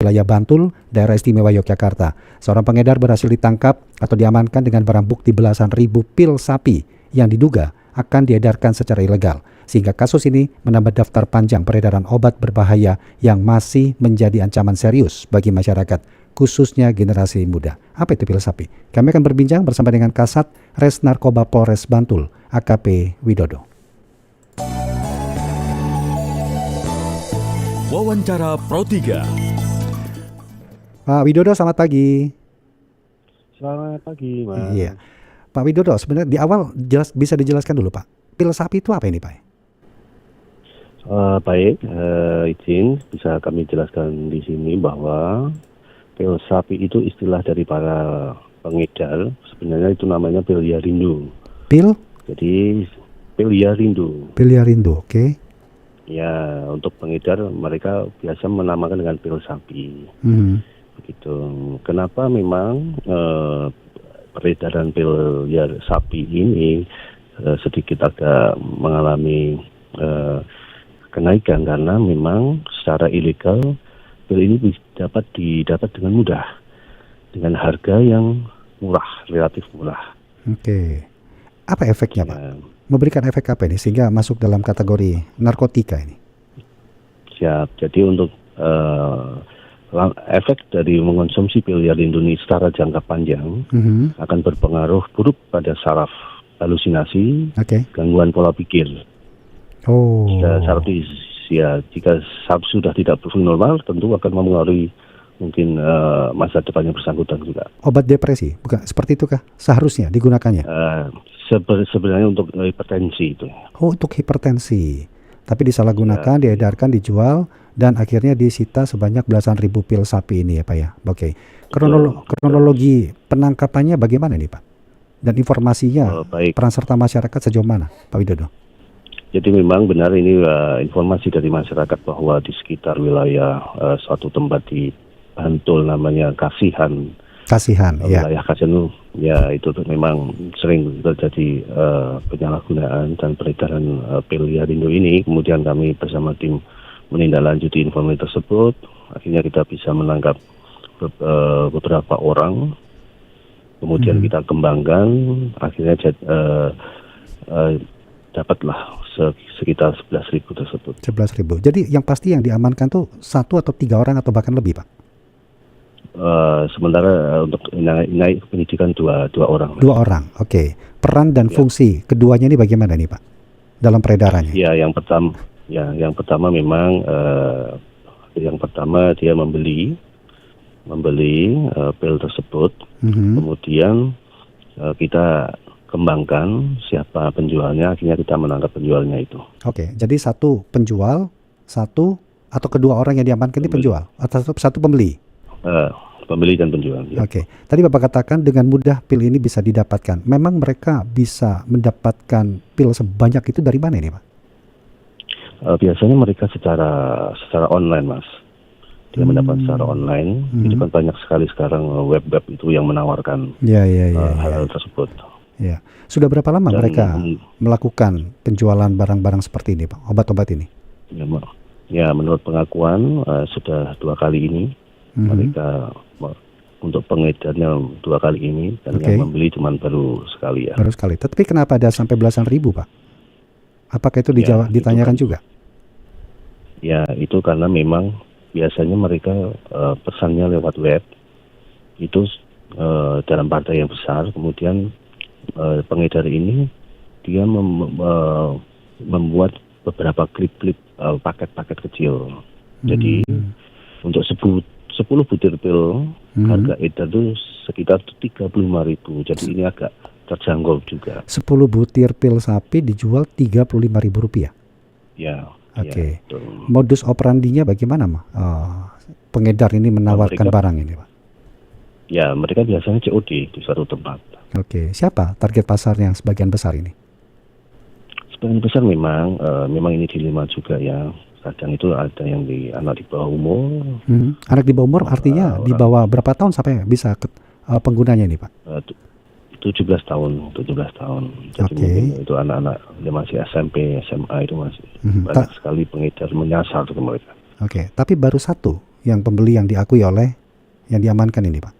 wilayah Bantul, Daerah Istimewa Yogyakarta. Seorang pengedar berhasil ditangkap atau diamankan dengan barang bukti belasan ribu pil sapi yang diduga akan diedarkan secara ilegal. Sehingga kasus ini menambah daftar panjang peredaran obat berbahaya yang masih menjadi ancaman serius bagi masyarakat, khususnya generasi muda. Apa itu pil sapi? Kami akan berbincang bersama dengan Kasat Res Narkoba Polres Bantul, AKP Widodo. Wawancara Pro 3. Pak Widodo, selamat pagi. Selamat pagi, Mas. Iya, Pak Widodo, sebenarnya di awal bisa dijelaskan dulu, Pak. Pil sapi itu apa ini, Pak? Baik, izin bisa kami jelaskan di sini bahwa pil sapi itu istilah dari para pengedar. Sebenarnya itu namanya pil Yarindo. Pil? Jadi pil Yarindo. Pil Yarindo, oke. Ya, untuk pengedar mereka biasa menamakan dengan pil sapi. Begitu. Kenapa memang peredaran pil sapi ini sedikit agak mengalami kenaikan karena memang secara ilegal pil ini dapat didapat dengan mudah dengan harga yang murah, relatif murah. Oke. Apa efeknya, Pak? Ya, Memberikan efek apa ini sehingga masuk dalam kategori narkotika ini? siap. Jadi untuk efek dari mengonsumsi pil Yarindo ini secara jangka panjang akan berpengaruh buruk pada saraf, halusinasi, gangguan pola pikir. Jika saraf sudah tidak berfungsi normal, tentu akan mempengaruhi mungkin masa depannya bersangkutan juga. Obat depresi, bukan seperti itu kah? Seharusnya digunakannya? Sebenarnya untuk hipertensi itu. Oh, untuk hipertensi. Tapi disalahgunakan, diedarkan, dijual, dan akhirnya disita sebanyak belasan ribu pil sapi ini ya, Pak ya. Oke. Kronologi penangkapannya bagaimana nih, Pak? Dan informasinya, peran serta masyarakat sejauh mana, Pak Widodo? Jadi memang benar ini informasi dari masyarakat bahwa di sekitar wilayah suatu tempat di Bantul namanya Kasihan, ya. Wilayah Kasihan itu memang sering terjadi penyalahgunaan dan peredaran pil Yarindo ini. Kemudian kami bersama tim menindaklanjuti informasi tersebut. Akhirnya kita bisa menangkap beberapa orang. Kemudian kita kembangkan. Akhirnya dapatlah sekitar 11.000 tersebut. 11.000. Jadi yang pasti yang diamankan tuh 1 atau 3 orang atau bahkan lebih, Pak? Sementara untuk naik penyidikan dua orang. 2 orang, oke. Peran dan fungsi keduanya ini bagaimana nih, Pak? Dalam peredarannya? Ya, yang pertama memang yang pertama dia membeli pil tersebut. Kemudian kita kembangkan siapa penjualnya, akhirnya kita menangkap penjualnya itu. Oke, jadi satu penjual, satu atau kedua orang yang diamankan ini penjual atau satu pembeli? Pembeli dan penjual. Ya. Oke, tadi Bapak katakan dengan mudah pil ini bisa didapatkan. Memang mereka bisa mendapatkan pil sebanyak itu dari mana ini, Pak? Biasanya mereka secara online, Mas. Dia mendapat secara online. Itu kan banyak sekali sekarang web itu yang menawarkan hal tersebut. Ya, sudah berapa lama mereka melakukan penjualan barang-barang seperti ini, Pak? Obat-obat ini? Ya, menurut pengakuan sudah 2 kali ini mereka untuk pengedarnya 2 kali ini dan yang membeli cuma baru sekali ya. Baru sekali. Tapi kenapa ada sampai belasan ribu, Pak? Apakah itu ditanyakan juga? Ya, itu karena memang biasanya mereka pesannya lewat web itu dalam partai yang besar, kemudian pengedar ini dia membuat beberapa klip-klip paket-paket kecil. Jadi untuk 10 butir pil harga edar itu sekitar 35.000. Jadi ini agak terjangkau juga. 10 butir pil sapi dijual Rp35.000. Ya. Oke. Ya, modus operandinya bagaimana, pengedar ini menawarkan barang ini, Pak? Ya, mereka biasanya COD di suatu tempat. Oke, siapa target pasarnya yang sebagian besar ini? Sebagian besar memang ini dilema juga ya. Kadang itu ada yang anak di bawah umur. Anak di bawah umur artinya di bawah berapa tahun sampai bisa penggunanya ini, Pak? 17 tahun. Jadi mungkin itu anak-anak yang masih SMP, SMA itu masih banyak sekali pengedar menyasar ke mereka. Oke, tapi baru satu yang pembeli yang diakui oleh yang diamankan ini, Pak?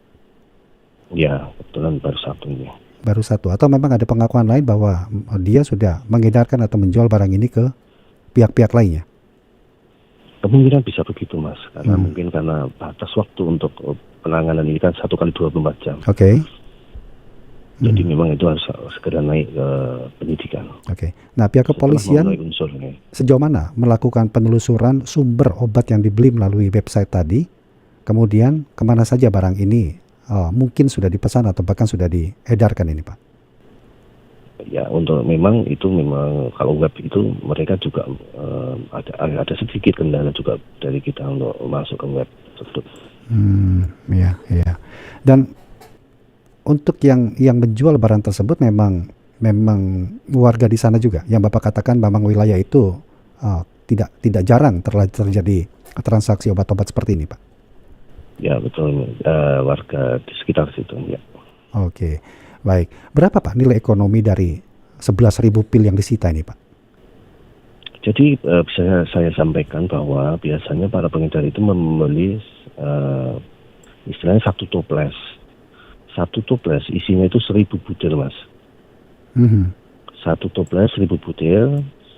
Ya, kebetulan baru satu ini. Baru satu, atau memang ada pengakuan lain bahwa dia sudah mengedarkan atau menjual barang ini ke pihak-pihak lainnya? Kemungkinan bisa begitu, Mas, karena mungkin karena batas waktu untuk penanganan ini kan 1 kali 24 jam. Oke. Jadi memang itu harus segera naik ke penyidikan. Oke. Nah, pihak kepolisian Setelah memenuhi unsur ini. sejauh mana melakukan penelusuran sumber obat yang dibeli melalui website tadi? Kemudian kemana saja barang ini mungkin sudah dipesan atau bahkan sudah diedarkan ini, Pak? Ya, untuk memang kalau web itu mereka juga ada sedikit kendala juga dari kita untuk masuk ke web tersebut. Ya. Dan untuk yang menjual barang tersebut memang warga di sana juga, yang Bapak katakan memang wilayah itu tidak jarang terjadi transaksi obat-obat seperti ini, Pak? Ya, betul, warga di sekitar situ, ya. Oke, baik. Berapa, Pak, nilai ekonomi dari 11.000 pil yang disita ini, Pak? Jadi bisa saya sampaikan bahwa biasanya para pengedar itu membeli istilahnya satu toples. Satu toples isinya itu 1.000 butir, Mas. Satu toples 1.000 butir,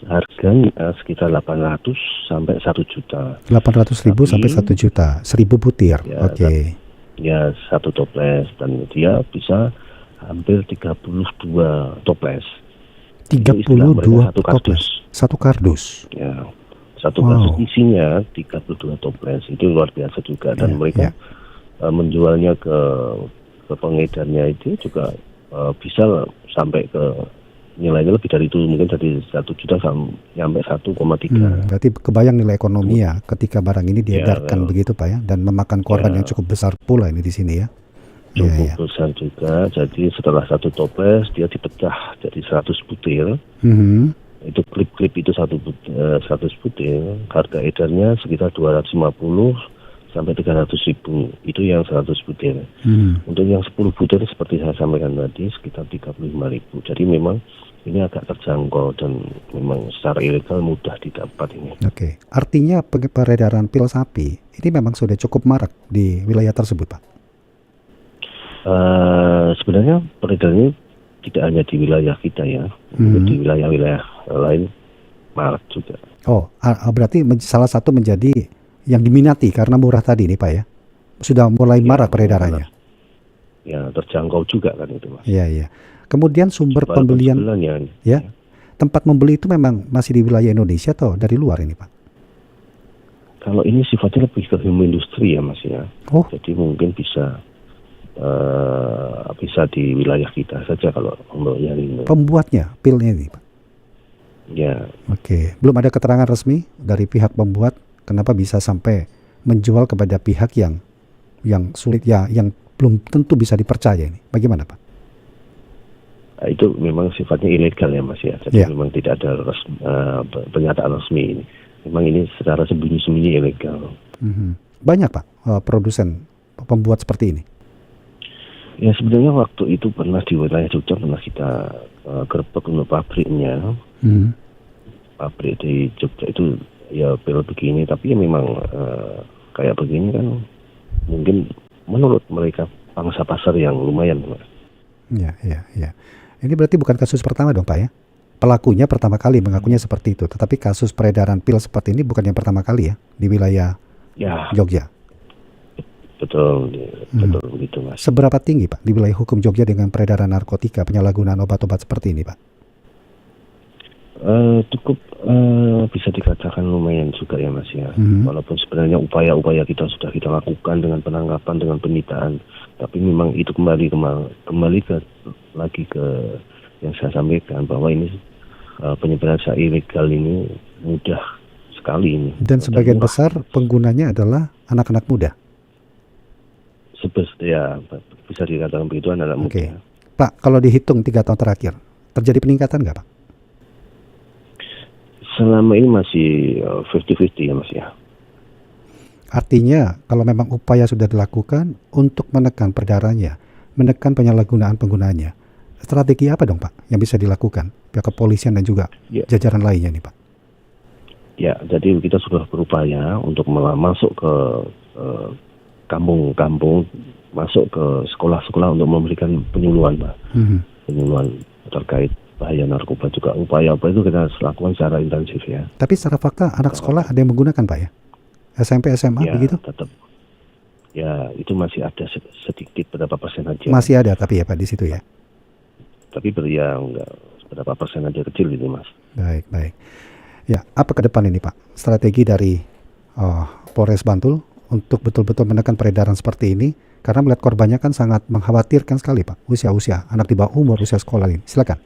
harganya sekitar 800 sampai 1 juta. 800.000 sampai 1 juta, 1.000 butir. Ya, Oke. Ya, satu toples, dan dia bisa hampir 32 toples. 32 satu kardus. toples. Satu kardus. Ya, satu kardus isinya 32 toples. Itu luar biasa juga, dan mereka menjualnya ke pengedarnya itu juga bisa sampai ke nilainya lebih dari itu, mungkin dari 1 juta sampai 1,3. Berarti kebayang nilai ekonomi ya ketika barang ini diedarkan begitu, Pak, ya, dan memakan korban yang cukup besar pula ini di sini ya. Cukup besar juga. Jadi setelah satu toples dia dipecah jadi 100 butir. Itu klip-klip itu 100 butir. Harga edarnya sekitar 250 sampai 300.000. Itu yang 100 butir. Untuk yang 10 butir seperti saya sampaikan tadi sekitar 35.000. Jadi memang ini agak terjangkau dan memang secara ilegal mudah didapat ini. Oke. Artinya peredaran pil sapi ini memang sudah cukup marak di wilayah tersebut, Pak? Sebenarnya peredarannya tidak hanya di wilayah kita ya, di wilayah-wilayah lain marak juga. Oh, berarti salah satu menjadi yang diminati karena murah tadi nih, Pak, ya? Sudah mulai marak peredarannya. Ya, terjangkau juga kan itu, Mas. Iya. Kemudian sumber pembelian, tempat membeli itu memang masih di wilayah Indonesia atau dari luar ini, Pak? Kalau ini sifatnya lebih ke home industri ya, Mas ya. Oh. Jadi mungkin bisa di wilayah kita saja kalau untuk yang ini. Pembuatnya pilnya ini, Pak? Ya. Oke. Belum ada keterangan resmi dari pihak pembuat kenapa bisa sampai menjual kepada pihak yang sulit ya, yang belum tentu bisa dipercaya ini. Bagaimana, Pak? Itu memang sifatnya ilegal ya, Mas ya. Jadi memang tidak ada pernyataan resmi ini. Memang ini secara sembunyi-sembunyi ilegal. Banyak, Pak, produsen pembuat seperti ini? Ya, sebenarnya waktu itu pernah di wilayah Jogja pernah kita gerbek untuk pabriknya. Pabrik di Jogja itu ya pil begini, tapi ya memang kayak begini kan mungkin menurut mereka pangsa pasar yang lumayan, Mas. Iya. Ini berarti bukan kasus pertama dong, Pak, ya? Pelakunya pertama kali mengakunya seperti itu, tetapi kasus peredaran pil seperti ini bukan yang pertama kali ya di wilayah Jogja. Betul begitu, Mas. Seberapa tinggi, Pak, di wilayah hukum Jogja dengan peredaran narkotika, penyalahgunaan obat-obat seperti ini, Pak? Cukup bisa dikatakan lumayan juga ya, Mas ya. Walaupun sebenarnya upaya-upaya kita sudah kita lakukan dengan penangkapan, dengan penyitaan, tapi memang itu kembali lagi ke yang saya sampaikan bahwa ini penyebaran secara ilegal ini mudah sekali ini. Dan sebagian besar penggunanya adalah anak-anak muda. Ya, bisa dikatakan begitu, anak muda. Oke. Pak, kalau dihitung 3 tahun terakhir, terjadi peningkatan nggak, Pak? Selama ini masih 50-50 ya, Mas ya. Artinya kalau memang upaya sudah dilakukan untuk menekan peredarannya, menekan penyalahgunaan penggunanya, strategi apa dong, Pak, yang bisa dilakukan pihak kepolisian dan juga jajaran lainnya nih, Pak? Ya, jadi kita sudah berupaya untuk masuk ke kampung-kampung, masuk ke sekolah-sekolah untuk memberikan penyuluhan, Pak. Penyuluhan terkait bahaya narkoba juga. Upaya-upaya itu kita lakukan secara intensif ya. Tapi secara fakta anak sekolah ada yang menggunakan, Pak ya? SMP, SMA Ya, begitu? tetap. Ya, itu masih ada sedikit, berapa persen aja. Masih ada tapi ya Pak di situ ya. Tapi ya enggak, berapa persen aja, kecil ini, Mas. Baik. Ya, apa ke depan ini Pak? Strategi dari Polres Bantul untuk betul-betul menekan peredaran seperti ini, karena melihat korbannya kan sangat mengkhawatirkan sekali Pak. Usia anak di bawah umur, usia sekolah ini. Silakan.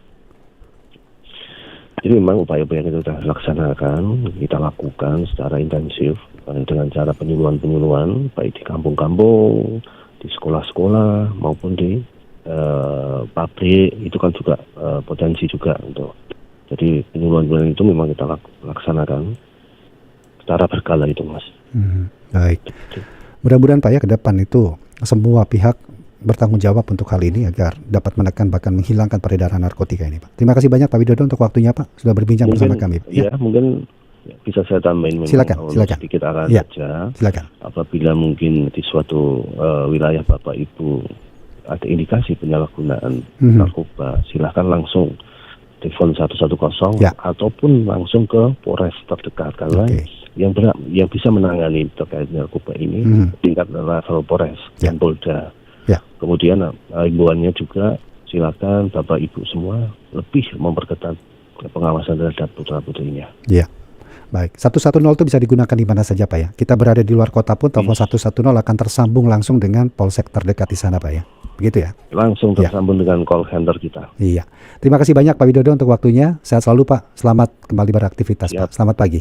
Jadi memang upaya-upaya yang kita sudah laksanakan, kita lakukan secara intensif dengan cara penyuluhan-penyuluhan, baik di kampung-kampung, di sekolah-sekolah maupun di pabrik. Itu kan juga potensi juga untuk. Jadi penyuluhan-penyuluhan itu memang kita laksanakan secara berkala itu, Mas. Baik. Mudah-mudahan Pak ya ke depan itu semua pihak bertanggung jawab untuk hal ini agar dapat menekan bahkan menghilangkan peredaran narkotika ini Pak. Terima kasih banyak Pak Widodo untuk waktunya Pak, sudah berbincang bersama kami. Ya, mungkin bisa saya tambahin Silakan. sedikit arahan saja. Silakan. Apabila mungkin di suatu wilayah Bapak Ibu ada indikasi penyalahgunaan narkoba, silahkan langsung telepon 110 ataupun langsung ke Polres terdekat, karena yang bisa menangani terkait narkoba ini tingkat level Polres dan Polda. Kemudian himbauannya juga silakan Bapak Ibu semua lebih memperketat pengawasan terhadap putra-putrinya. Iya. Baik, 110 itu bisa digunakan di mana saja Pak ya. Kita berada di luar kota pun telepon 110 akan tersambung langsung dengan polsek terdekat di sana Pak ya. Begitu ya? Langsung tersambung dengan call center kita. Iya. Terima kasih banyak Pak Widodo untuk waktunya. Sehat selalu Pak. Selamat kembali beraktivitas Pak. Selamat pagi.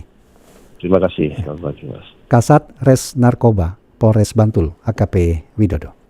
Terima kasih. Selamat pagi Mas. Kasat Res Narkoba Polres Bantul AKP Widodo.